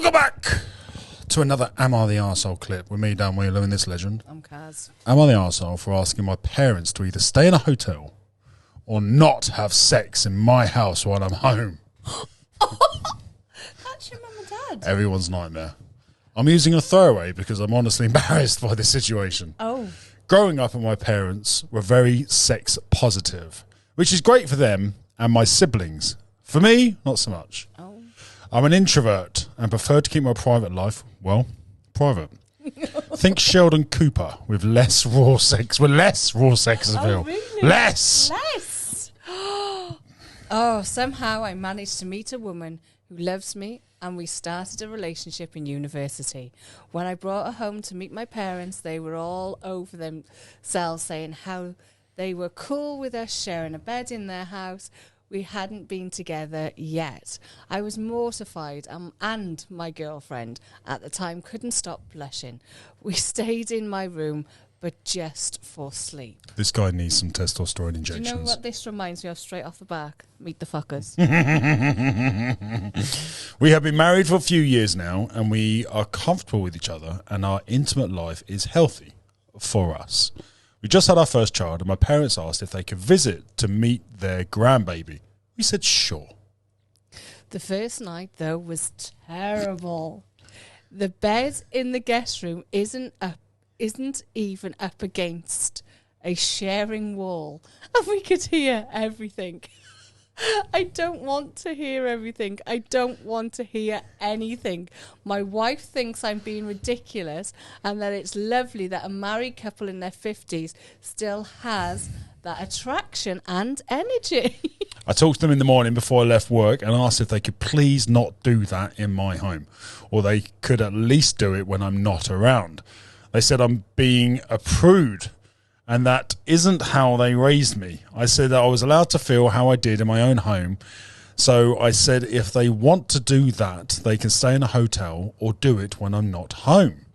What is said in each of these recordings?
Welcome back to another Am I the Arsehole clip with me, Dan Wheeler, and this legend. I'm Kaz. Am I the arsehole for asking my parents to either stay in a hotel or not have sex in my house while I'm home? That's your mum and dad. Everyone's nightmare. I'm using a throwaway because I'm honestly embarrassed by this situation. Oh. Growing up, my parents were very sex positive, which is great for them and my siblings. For me, not so much. Oh. I'm an introvert and prefer to keep my private life, well, private. Think Sheldon Cooper with less raw sex appeal. Oh, really? Less. Oh, somehow I managed to meet a woman who loves me, and we started a relationship in university. When I brought her home to meet my parents, they were all over themselves saying how they were cool with us sharing a bed in their house. We hadn't been together yet. I was mortified, and my girlfriend at the time couldn't stop blushing. We stayed in my room, but just for sleep. This guy needs some testosterone injections. Do you know what this reminds me of straight off the back? Meet the fuckers. We have been married for a few years now, and we are comfortable with each other, and our intimate life is healthy for us. We just had our first child, and my parents asked if they could visit to meet their grandbaby. We said sure. The first night, though, was terrible. The bed in the guest room isn't even up against a sharing wall, and we could hear everything. I don't want to hear everything. I don't want to hear anything. My wife thinks I'm being ridiculous and that it's lovely that a married couple in their 50s still has that attraction and energy. I talked to them in the morning before I left work and asked if they could please not do that in my home, or they could at least do it when I'm not around. They said I'm being a prude, and that isn't how they raised me. I said that I was allowed to feel how I did in my own home. So I said if they want to do that, they can stay in a hotel or do it when I'm not home.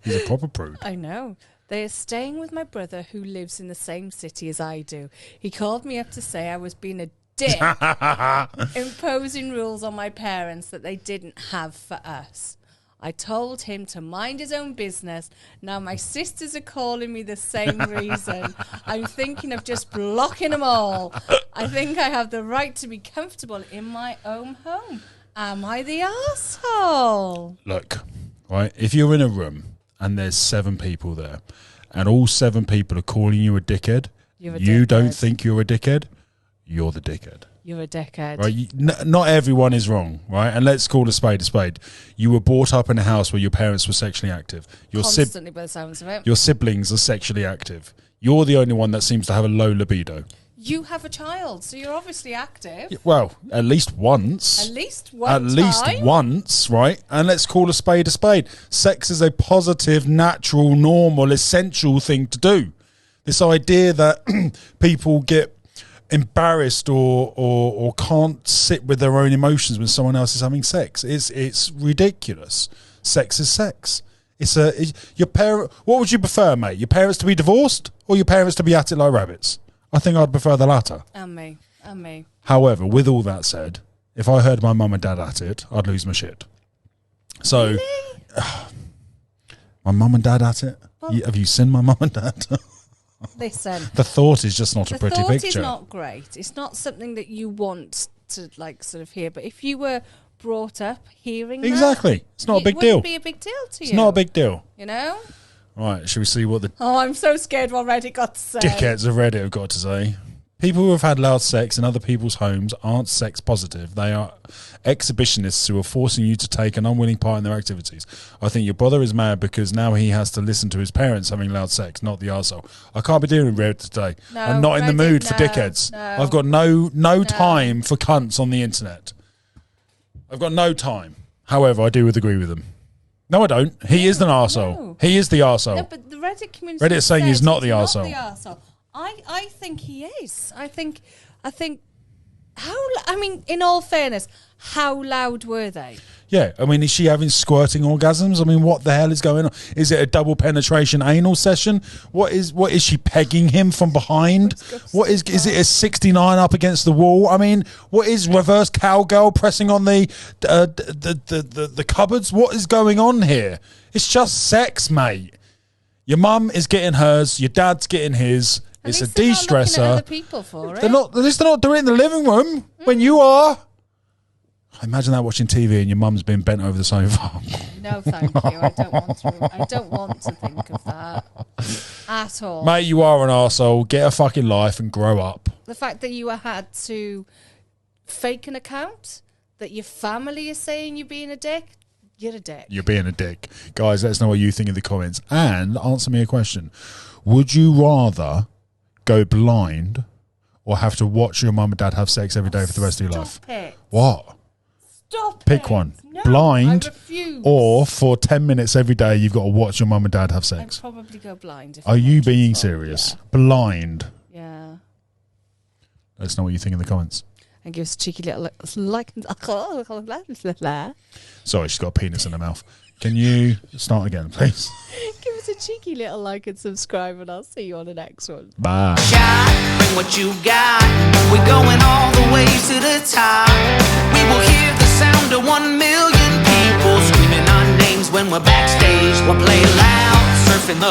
He's a proper prude. I know. They are staying with my brother who lives in the same city as I do. He called me up to say I was being a dick, imposing rules on my parents that they didn't have for us. I told him to mind his own business. Now my sisters are calling me the same reason. I'm thinking of just blocking them all. I think I have the right to be comfortable in my own home. Am I the arsehole? Look, right, if you're in a room and there's 7 people there and all 7 people are calling you a dickhead, you don't think you're a dickhead, you're the dickhead. You're a dickhead. Right? Not everyone is wrong, right? And let's call a spade a spade. You were brought up in a house where your parents were sexually active. Constantly by the sounds of it. Your siblings are sexually active. You're the only one that seems to have a low libido. You have a child, so you're obviously active. Well, at least once. At least once, right? And let's call a spade a spade. Sex is a positive, natural, normal, essential thing to do. This idea that people get embarrassed or can't sit with their own emotions when someone else is having sex, it's ridiculous. Sex is sex. Your parent. What would you prefer, mate? Your parents to be divorced or your parents to be at it like rabbits? I think I'd prefer the latter. And me. However, with all that said, if I heard my mum and dad at it, I'd lose my shit. So, really? My mum and dad at it? Well, have you seen my mum and dad? Listen. The thought is just not a pretty picture. The thought is not great. It's not something that you want to sort of hear. But if you were brought up hearing exactly, it's not a big deal. It wouldn't be a big deal to you. It's not a big deal. You know? Right, shall we see what the... Oh, I'm so scared what Reddit got to say. Dickheads of Reddit have got to say. People who have had loud sex in other people's homes aren't sex positive. They are exhibitionists who are forcing you to take an unwilling part in their activities. I think your brother is mad because now he has to listen to his parents having loud sex, not the arsehole. I can't be doing Reddit today. No, I'm not in the mood for dickheads. No, I've got no time for cunts on the internet. I've got no time. However, I do agree with him. No, I don't. He is an arsehole. No. He is the arsehole. No, but the Reddit community is saying he's not the arsehole. I think he is. I think I mean, in all fairness, how loud were they? Yeah, I mean, is she having squirting orgasms? I mean, what the hell is going on? Is it a double penetration anal session? What is she pegging him from behind? What is it a 69 up against the wall? I mean, what is reverse cowgirl pressing on the cupboards? What is going on here? It's just sex, mate. Your mum is getting hers, your dad's getting his. It's a de-stressor. Other people for it. At least they're not doing it in the living room when you are. Imagine that watching TV and your mum's been bent over the sofa. No, thank you. I don't want to think of that at all. Mate, you are an arsehole. Get a fucking life and grow up. The fact that you had to fake an account, that your family is saying you're being a dick, you're a dick. You're being a dick. Guys, let us know what you think in the comments. And answer me a question. Would you rather go blind or have to watch your mum and dad have sex every day for the rest of your life? It. What? Stop Pick it. one. No, blind I refuse. or for 10 minutes every day you've got to watch your mum and dad have sex. I'd probably go blind. If Are you being serious? Yeah. Blind. Yeah. Let us know what you think in the comments. And give us a cheeky little like. Sorry, she's got a penis in her mouth. Can you start again, please? Give us a cheeky little like and subscribe, and I'll see you on the next one. Bye. Bring what you got. We're going all the way to the top. We will hear the sound of 1 million people screaming our names when we're backstage. We'll play loud, surfing the